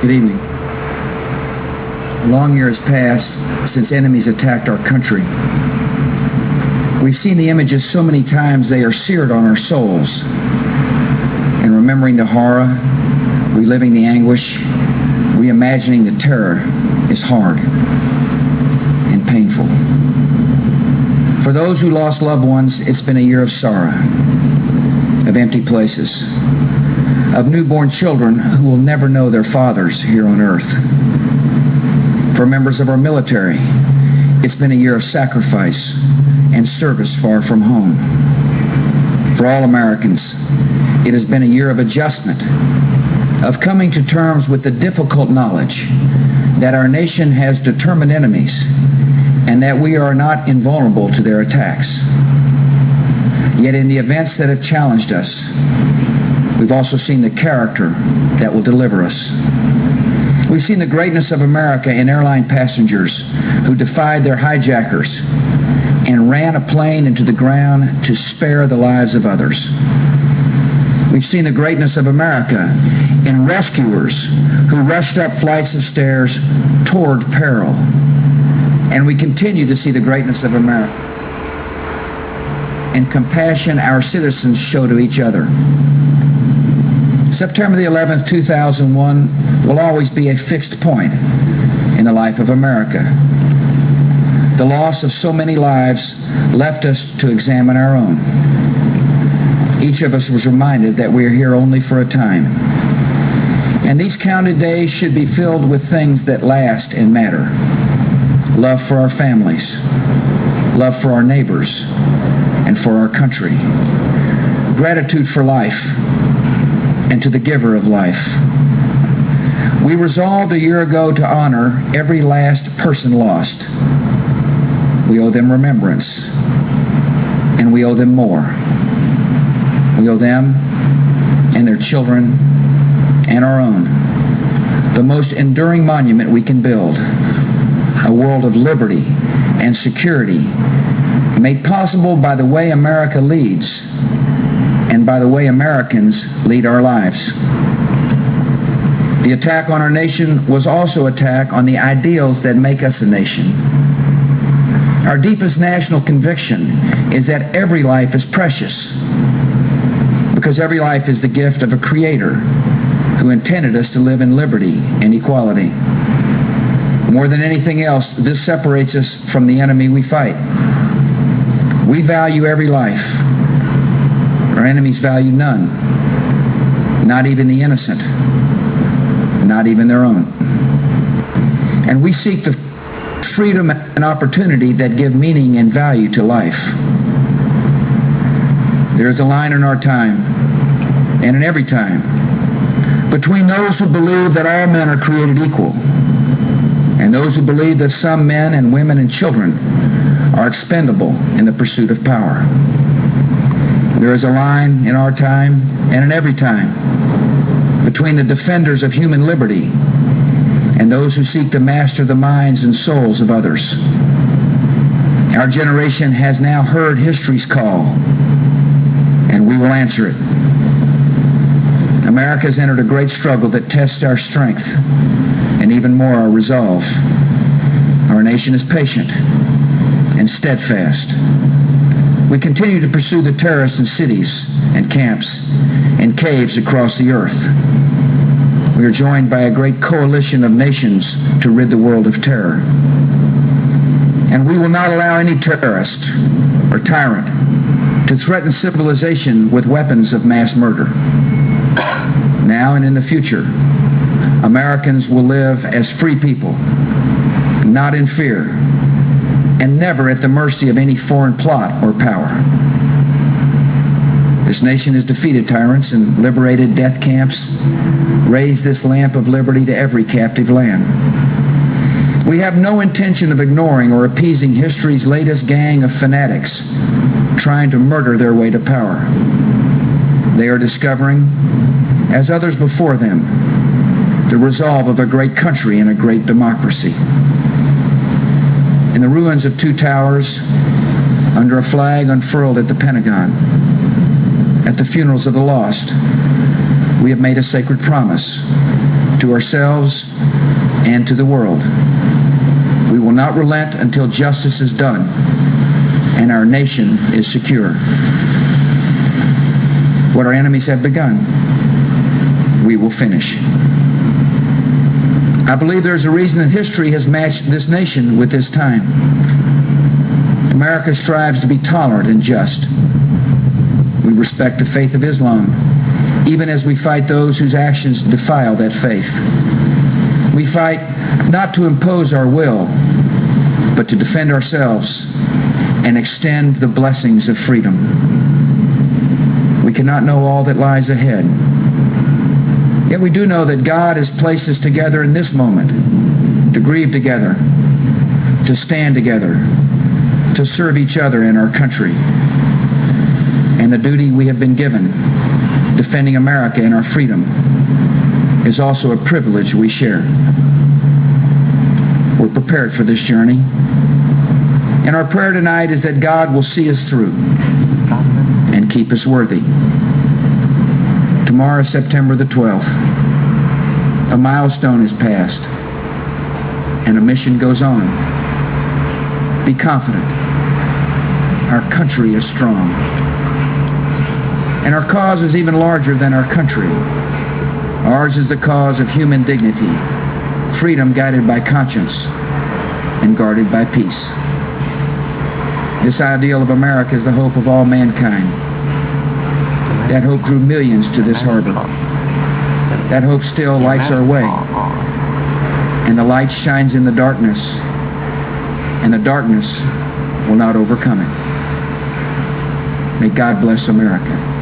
Good evening. A long year has passed since enemies attacked our country. We've seen the images so many times they are seared on our souls. And remembering the horror, reliving the anguish, reimagining the terror is hard and painful. For those who lost loved ones, it's been a year of sorrow, of empty places, of newborn children who will never know their fathers here on earth. For members of our military, it's been a year of sacrifice and service far from home. For all Americans, it has been a year of adjustment, of coming to terms with the difficult knowledge that our nation has determined enemies and that we are not invulnerable to their attacks. Yet in the events that have challenged us, we've also seen the character that will deliver us. We've seen the greatness of America in airline passengers who defied their hijackers and ran a plane into the ground to spare the lives of others. We've seen the greatness of America in rescuers who rushed up flights of stairs toward peril. And we continue to see the greatness of America and compassion our citizens show to each other. September the 11th, 2001 will always be a fixed point in the life of America. The loss of so many lives left us to examine our own. Each of us was reminded that we are here only for a time. And these counted days should be filled with things that last and matter. Love for our families, love for our neighbors, and for our country. Gratitude for life and to the giver of life. We resolved a year ago to honor every last person lost. We owe them remembrance, and we owe them more. We owe them and their children and our own the most enduring monument we can build, a world of liberty and security made possible by the way America leads and by the way Americans lead our lives. The attack on our nation was also an attack on the ideals that make us a nation. Our deepest national conviction is that every life is precious, because every life is the gift of a Creator who intended us to live in liberty and equality. More than anything else, this separates us from the enemy we fight. We value every life. Our enemies value none, not even the innocent, not even their own. And we seek the freedom and opportunity that give meaning and value to life. There is a line in our time, and in every time, between those who believe that all men are created equal and those who believe that some men and women and children are expendable in the pursuit of power. There is a line in our time and in every time between the defenders of human liberty and those who seek to master the minds and souls of others. Our generation has now heard history's call, and we will answer it. America has entered a great struggle that tests our strength and even more our resolve. Our nation is patient and steadfast. We continue to pursue the terrorists in cities and camps and caves across the earth. We are joined by a great coalition of nations to rid the world of terror. And we will not allow any terrorist or tyrant to threaten civilization with weapons of mass murder. Now and in the future, Americans will live as free people, not in fear, and never at the mercy of any foreign plot or power. This nation has defeated tyrants and liberated death camps, raised this lamp of liberty to every captive land. We have no intention of ignoring or appeasing history's latest gang of fanatics trying to murder their way to power. They are discovering, as others before them, the resolve of a great country and a great democracy. In the ruins of two towers, under a flag unfurled at the Pentagon, at the funerals of the lost, we have made a sacred promise to ourselves and to the world. We will not relent until justice is done and our nation is secure. What our enemies have begun, we will finish. I believe there's a reason that history has matched this nation with this time. America strives to be tolerant and just. We respect the faith of Islam, even as we fight those whose actions defile that faith. We fight not to impose our will, but to defend ourselves and extend the blessings of freedom. We cannot know all that lies ahead. Yet we do know that God has placed us together in this moment to grieve together, to stand together, to serve each other in our country. And the duty we have been given, defending America and our freedom, is also a privilege we share. We're prepared for this journey. And our prayer tonight is that God will see us through and keep us worthy. Tomorrow is September the 12th. A milestone is passed, and a mission goes on. Be confident. Our country is strong. And our cause is even larger than our country. Ours is the cause of human dignity, freedom guided by conscience and guarded by peace. This ideal of America is the hope of all mankind. That hope drew millions to this harbor. That hope still lights our way. And the light shines in the darkness, and the darkness will not overcome it. May God bless America.